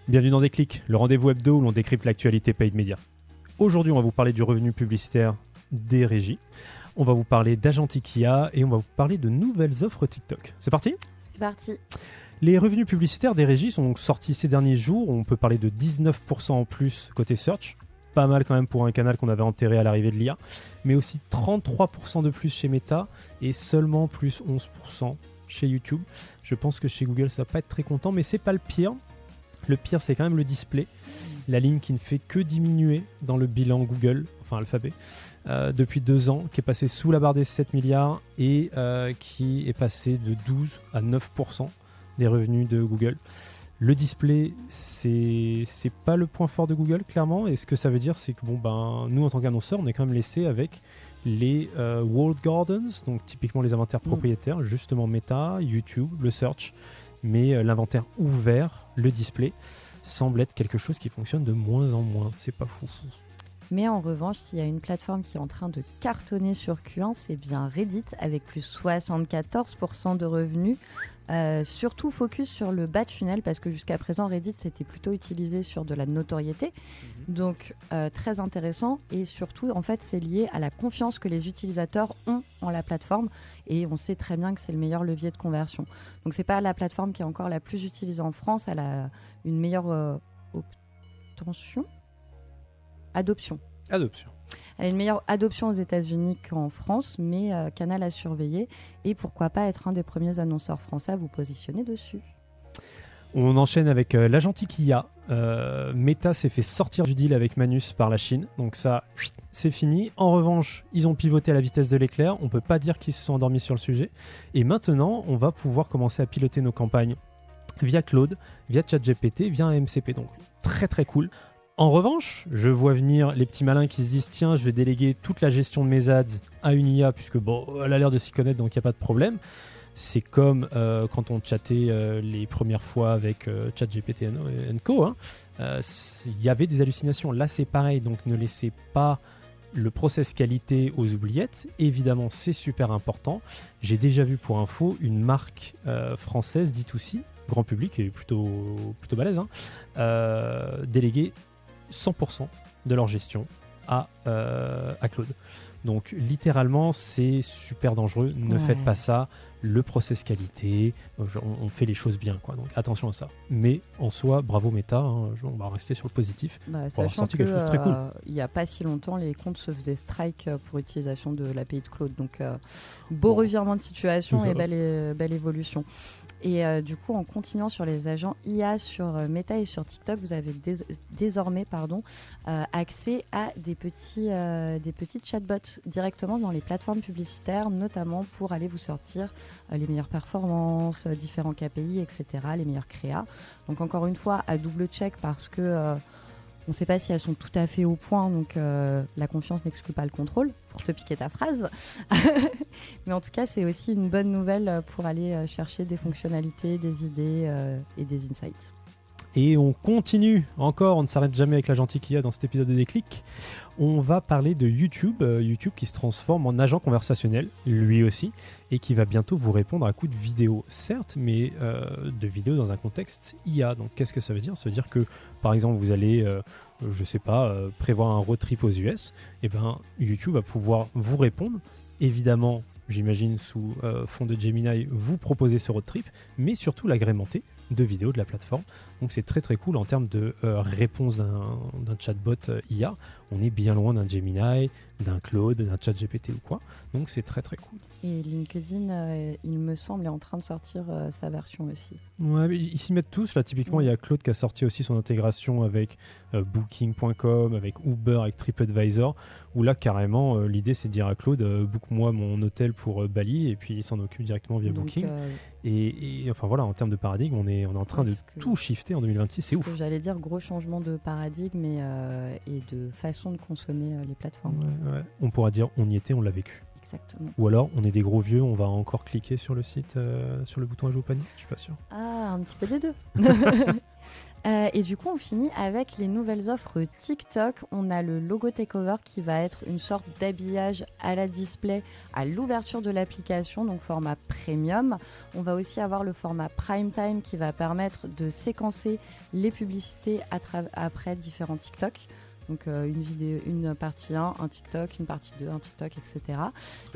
Bienvenue dans Déclic, le rendez-vous hebdo où l'on décrypte l'actualité paid média. Aujourd'hui, on va vous parler du revenu publicitaire des régies, on va vous parler d'Agentic IA et on va vous parler de nouvelles offres TikTok. C'est parti ? C'est parti. Les revenus publicitaires des régies sont donc sortis ces derniers jours. On peut parler de 19% en plus côté search. Pas mal quand même pour un canal qu'on avait enterré à l'arrivée de l'IA. Mais aussi 33% de plus chez Meta et seulement plus 11% chez YouTube. Je pense que chez Google, ça va pas être très content, mais c'est pas le pire. Le pire, c'est quand même le display. La ligne qui ne fait que diminuer dans le bilan Google, enfin Alphabet, depuis 2 ans, qui est passé sous la barre des 7 milliards et qui est passé de 12 à 9% des revenus de Google. Le display, c'est pas le point fort de Google, clairement. Et ce que ça veut dire, c'est que nous, en tant qu'annonceurs, on est quand même laissé avec les walled gardens, donc typiquement les inventaires propriétaires, justement Meta, YouTube, le search. Mais l'inventaire ouvert, le display, semble être quelque chose qui fonctionne de moins en moins. C'est pas fou. Mais en revanche, s'il y a une plateforme qui est en train de cartonner sur Q1, c'est bien Reddit, avec plus 74% de revenus. Surtout focus sur le bas de funnel, parce que jusqu'à présent, Reddit, c'était plutôt utilisé sur de la notoriété. Donc, très intéressant. Et surtout, en fait, c'est lié à la confiance que les utilisateurs ont en la plateforme. Et on sait très bien que c'est le meilleur levier de conversion. Donc, c'est pas la plateforme qui est encore la plus utilisée en France. Elle a une meilleure adoption. Elle a une meilleure adoption aux États-Unis qu'en France, mais canal à surveiller. Et pourquoi pas être un des premiers annonceurs français à vous positionner dessus. On enchaîne avec l'Agentic IA. Meta s'est fait sortir du deal avec Manus par la Chine. Donc ça, c'est fini. En revanche, ils ont pivoté à la vitesse de l'éclair. On ne peut pas dire qu'ils se sont endormis sur le sujet. Et maintenant, on va pouvoir commencer à piloter nos campagnes via Claude, via ChatGPT, via un MCP. Donc très très cool. En revanche, je vois venir les petits malins qui se disent « Tiens, je vais déléguer toute la gestion de mes ads à une IA, puisque elle a l'air de s'y connaître, donc il n'y a pas de problème. » C'est comme quand on chattait les premières fois avec ChatGPT & Co. Il y avait des hallucinations. Là, c'est pareil, donc ne laissez pas le process qualité aux oubliettes. Évidemment, c'est super important. J'ai déjà vu pour info une marque française, D2C, grand public, et plutôt balèze, déléguer 100% de leur gestion à Claude. Donc littéralement, c'est super dangereux. Ne faites pas ça. Le process qualité, on fait les choses bien, quoi. Donc attention à ça. Mais en soi, bravo Meta. On va rester sur le positif. Sachant que quelque chose de très cool. Il n'y a pas si longtemps, les comptes se faisaient strike pour utilisation de l'API de Claude. Donc revirement de situation et belle évolution. Et du coup, en continuant sur les agents IA sur Meta et sur TikTok, vous avez désormais accès à des petits chatbots directement dans les plateformes publicitaires, notamment pour aller vous sortir les meilleures performances, différents KPI, etc., les meilleures créas. Donc encore une fois, à double check parce que on ne sait pas si elles sont tout à fait au point, donc la confiance n'exclut pas le contrôle, pour te piquer ta phrase. Mais en tout cas, c'est aussi une bonne nouvelle pour aller chercher des fonctionnalités, des idées et des insights. Et on continue encore, on ne s'arrête jamais avec l'Agentic IA dans cet épisode de Déclic. On va parler de YouTube, YouTube qui se transforme en agent conversationnel, lui aussi, et qui va bientôt vous répondre à coup de vidéos, certes, mais de vidéos dans un contexte IA. Donc qu'est-ce que ça veut dire ? Ça veut dire que, par exemple, vous allez, prévoir un road trip aux US, et YouTube va pouvoir vous répondre, évidemment, j'imagine sous fond de Gemini, vous proposer ce road trip, mais surtout l'agrémenter de vidéos de la plateforme. Donc c'est très très cool en termes de réponse d'un chatbot IA. On est bien loin d'un Gemini, d'un Claude, d'un ChatGPT ou quoi. Donc c'est très très cool. Et LinkedIn, il me semble, est en train de sortir sa version aussi. Ouais, mais ils s'y mettent tous. Là, typiquement, il y a Claude qui a sorti aussi son intégration avec Booking.com, avec Uber, avec TripAdvisor, où là, carrément, l'idée, c'est de dire à Claude, book-moi mon hôtel pour Bali, et puis il s'en occupe directement via Booking. Et enfin voilà, en termes de paradigme, on est en train de tout shifter en 2026, c'est ouf. J'allais dire, gros changement de paradigme et de façon de consommer les plateformes. Ouais. On pourra dire, on y était, on l'a vécu. Exactement. Ou alors, on est des gros vieux, on va encore cliquer sur le site, sur le bouton ajout au panier, je suis pas sûr. Ah, un petit peu des deux. Et du coup, on finit avec les nouvelles offres TikTok. On a le logo takeover qui va être une sorte d'habillage à la display à l'ouverture de l'application, donc format premium. On va aussi avoir le format prime time qui va permettre de séquencer les publicités après différents TikTok. Donc une partie 1, un TikTok, une partie 2, un TikTok, etc.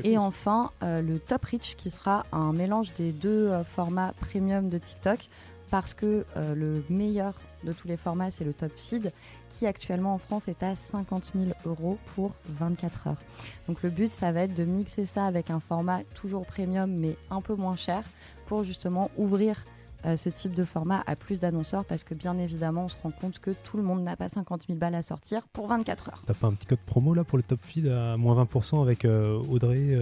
Et enfin, le Top Reach qui sera un mélange des deux formats premium de TikTok, parce que le meilleur de tous les formats, c'est le Top Feed, qui actuellement en France est à 50 000 € pour 24 heures. Donc le but, ça va être de mixer ça avec un format toujours premium, mais un peu moins cher, pour justement ouvrir ce type de format à plus d'annonceurs, parce que bien évidemment on se rend compte que tout le monde n'a pas 50 000 balles à sortir pour 24 heures. T'as pas un petit code promo là pour le Top Feed à moins 20% avec Audrey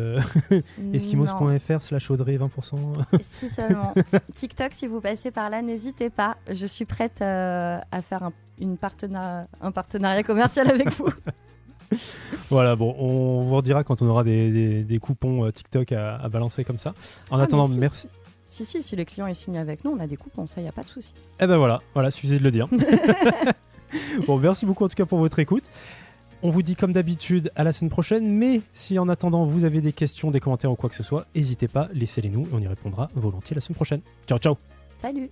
eskimos.fr/Audrey 20%? Si seulement. TikTok, si vous passez par là, n'hésitez pas, je suis prête à faire un partenariat commercial avec vous. Voilà, bon, on vous redira quand on aura des coupons TikTok à balancer comme ça. En attendant, merci. Si les clients ils signent avec nous, on a des coupons, ça, il n'y a pas de souci. Eh ben voilà, suffisait de le dire. Bon, merci beaucoup en tout cas pour votre écoute. On vous dit comme d'habitude à la semaine prochaine, mais si en attendant vous avez des questions, des commentaires ou quoi que ce soit, n'hésitez pas, laissez-les nous et on y répondra volontiers la semaine prochaine. Ciao, ciao. Salut.